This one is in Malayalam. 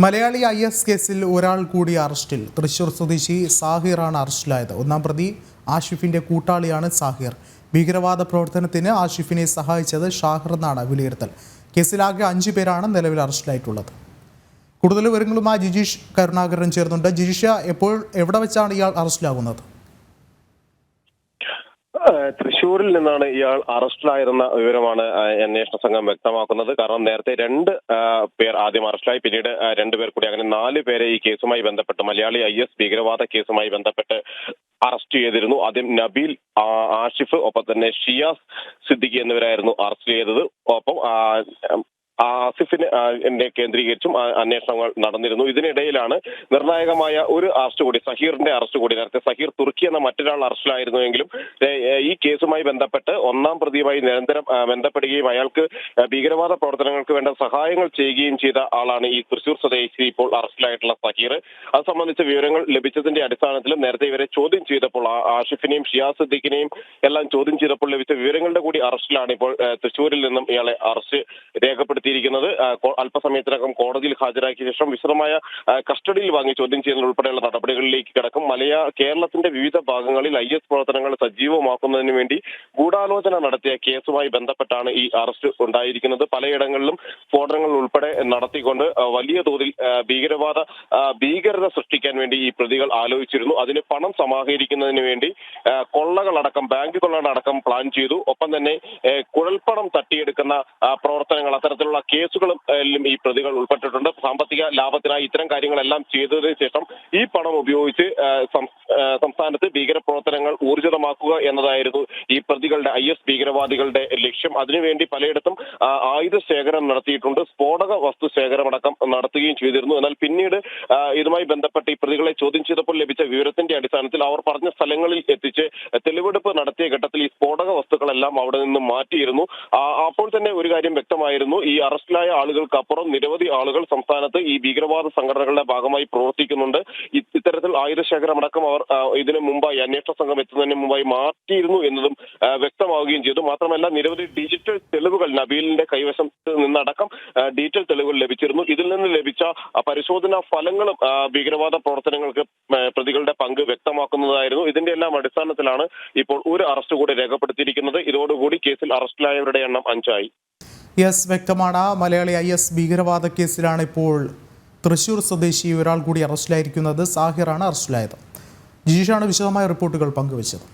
മലയാളി IS കേസിൽ ഒരാൾ കൂടി അറസ്റ്റിൽ. തൃശൂർ സ്വദേശി സാഹിറാണ് അറസ്റ്റിലായത്. ഒന്നാം പ്രതി ആഷിഫിന്റെ കൂട്ടാളിയാണ് സാഹിർ. ഭീകരവാദ പ്രവർത്തനത്തിന് ആഷിഫിനെ സഹായിച്ചത് ഷാഹിർ എന്നാണ് വിലയിരുത്തൽ. കേസിലാകെ 5 പേരാണ് നിലവിൽ അറസ്റ്റിലായിട്ടുള്ളത്. കൂടുതൽ വിവരങ്ങളുമായി ജിജീഷ് കരുണാകരൻ ചേർന്നുണ്ട്. ജിജീഷ, എവിടെ വെച്ചാണ് ഇയാൾ അറസ്റ്റിലാകുന്നത്? തൃശ്ശൂരിൽ നിന്നാണ് ഇയാൾ അറസ്റ്റിലായിരുന്ന വിവരമാണ് അന്വേഷണ സംഘം വ്യക്തമാക്കുന്നത്. കാരണം നേരത്തെ 2 പേർ ആദ്യം അറസ്റ്റിലായി, പിന്നീട് 2 പേർ കൂടി, അങ്ങനെ 4 പേരെ ഈ കേസുമായി ബന്ധപ്പെട്ട്, മലയാളി IS ഭീകരവാദ കേസുമായി ബന്ധപ്പെട്ട് അറസ്റ്റ് ചെയ്തിരുന്നു. ആദ്യം നബീൽ, ആഷിഫ്, ഒപ്പം തന്നെ ഷിയാസ് സിദ്ദിഖി എന്നിവരായിരുന്നു അറസ്റ്റ് ചെയ്തത്. ഒപ്പം ആസിഫിനെ കേന്ദ്രീകരിച്ചും അന്വേഷണങ്ങൾ നടന്നിരുന്നു. ഇതിനിടയിലാണ് നിർണായകമായ ഒരു അറസ്റ്റ് കൂടി, സഹീറിന്റെ അറസ്റ്റ് കൂടി. നേരത്തെ സഹീർ തുർക്കി എന്ന മറ്റൊരാൾ അറസ്റ്റിലായിരുന്നുവെങ്കിലും ഈ കേസുമായി ബന്ധപ്പെട്ട് ഒന്നാം പ്രതിയുമായി നിരന്തരം ബന്ധപ്പെടുകയും അയാൾക്ക് ഭീകരവാദ പ്രവർത്തനങ്ങൾക്ക് വേണ്ട സഹായങ്ങൾ ചെയ്യുകയും ചെയ്ത ആളാണ് ഈ തൃശൂർ സ്വദേശി ഇപ്പോൾ അറസ്റ്റിലായിട്ടുള്ള സഹീർ. അത് സംബന്ധിച്ച വിവരങ്ങൾ ലഭിച്ചതിന്റെ അടിസ്ഥാനത്തിലും നേരത്തെ ഇവരെ ചോദ്യം ചെയ്തപ്പോൾ, ആഷിഫിനെയും ഷിയാസ് സിദ്ദിഖിനെയും എല്ലാം ചോദ്യം ചെയ്തപ്പോൾ ലഭിച്ച വിവരങ്ങളുടെ കൂടി അറസ്റ്റിലാണ് ഇപ്പോൾ തൃശ്ശൂരിൽ നിന്നും ഇയാളെ അറസ്റ്റ് രേഖപ്പെടുത്തിയിരിക്കുന്നത്. അല്പസമയത്തിനകം കോടതിയിൽ ഹാജരാക്കിയ ശേഷം വിശദമായ കസ്റ്റഡിയിൽ വാങ്ങി ചോദ്യം ചെയ്യുന്നത് ഉൾപ്പെടെയുള്ള നടപടികളിലേക്ക് കിടക്കും. കേരളത്തിന്റെ വിവിധ ഭാഗങ്ങളിൽ IS പ്രവർത്തനങ്ങൾ സജീവമാക്കുന്നതിന് വേണ്ടി ഗൂഢാലോചന നടത്തിയ കേസുമായി ബന്ധപ്പെട്ടാണ് ഈ അറസ്റ്റ് ഉണ്ടായിരിക്കുന്നത്. പലയിടങ്ങളിലും സ്ഫോടനങ്ങൾ ഉൾപ്പെടെ നടത്തിക്കൊണ്ട് വലിയ തോതിൽ ഭീകരത സൃഷ്ടിക്കാൻ വേണ്ടി ഈ പ്രതികൾ ആലോചിച്ചിരുന്നു. അതിന് പണം സമാഹരിക്കുന്നതിന് വേണ്ടി കൊള്ളകളടക്കം, ബാങ്ക് കൊള്ളകളടക്കം പ്ലാൻ ചെയ്തു. ഒപ്പം തന്നെ കുഴൽപ്പണം തട്ടിയെടുക്കുന്ന പ്രവർത്തനങ്ങൾ, അത്തരത്തിലുള്ള കേസുകളും ഈ പ്രതികൾ ഉൾപ്പെട്ടിട്ടുണ്ട്. സാമ്പത്തിക ലാഭത്തിനായി ഇത്തരം കാര്യങ്ങളെല്ലാം ചെയ്തതിനു ശേഷം ഈ പണം ഉപയോഗിച്ച് സംസ്ഥാനത്ത് ഭീകര പ്രവർത്തനങ്ങൾ ഊർജിതമാക്കുക എന്നതായിരുന്നു ഈ പ്രതികളുടെ, IS ഭീകരവാദികളുടെ ലക്ഷ്യം. അതിനുവേണ്ടി പലയിടത്തും ആയുധ ശേഖരം നടത്തിയിട്ടുണ്ട്, സ്ഫോടക വസ്തു ശേഖരമടക്കം നടത്തുകയും ചെയ്തിരുന്നു. എന്നാൽ പിന്നീട് ഇതുമായി ബന്ധപ്പെട്ട് ഈ പ്രതികളെ ചോദ്യം ചെയ്തപ്പോൾ ലഭിച്ച വിവരത്തിന്റെ അടിസ്ഥാനത്തിൽ അവർ പറഞ്ഞ സ്ഥലങ്ങളിൽ എത്തിച്ച് തെളിവെടുപ്പ് നടത്തിയ ഘട്ടത്തിൽ ഈ സ്ഫോടക വസ്തുക്കളെല്ലാം അവിടെ നിന്ന് മാറ്റിയിരുന്നു. അപ്പോൾ തന്നെ ഒരു കാര്യം വ്യക്തമായിരുന്നു, ഈ അറസ്റ്റിലായ ആളുകൾക്കപ്പുറം നിരവധി ആളുകൾ സംസ്ഥാനത്ത് ഈ ഭീകരവാദ സംഘടനകളുടെ ഭാഗമായി പ്രവർത്തിക്കുന്നുണ്ട്. ഇത്തരത്തിൽ ആയുധശേഖരം അടക്കം അവർ ഇതിനു മുമ്പായി, അന്വേഷണ സംഘം എത്തുന്നതിന് മുമ്പായി മാറ്റിയിരുന്നു എന്നതും വ്യക്തമാവുകയും ചെയ്തു. മാത്രമല്ല നിരവധി ഡിജിറ്റൽ തെളിവുകൾ നബീലിന്റെ കൈവശത്ത് നിന്നടക്കം ഡിജിറ്റൽ തെളിവുകൾ ലഭിച്ചിരുന്നു. ഇതിൽ നിന്ന് ലഭിച്ച പരിശോധനാ ഫലങ്ങളും ഭീകരവാദ പ്രവർത്തനങ്ങൾക്ക് പ്രതികളുടെ പങ്ക് വ്യക്തമാക്കുന്നതായിരുന്നു. ഇതിന്റെ എല്ലാം അടിസ്ഥാനത്തിലാണ് ഇപ്പോൾ ഒരു അറസ്റ്റ് കൂടി രേഖപ്പെടുത്തിയിരിക്കുന്നത്. ഇതോടുകൂടി കേസിൽ അറസ്റ്റിലായവരുടെ എണ്ണം 5 ആയി. യെസ്, വ്യക്തമാണ്. മലയാളി IS ഭീകരവാദ കേസിലാണ് ഇപ്പോൾ തൃശൂർ സ്വദേശി ഒരാൾ കൂടി അറസ്റ്റിലായിരിക്കുന്നത്. സാഹിറാണ് അറസ്റ്റിലായത്. ജിജീഷാണ് വിശദമായ റിപ്പോർട്ടുകൾ പങ്കുവച്ചത്.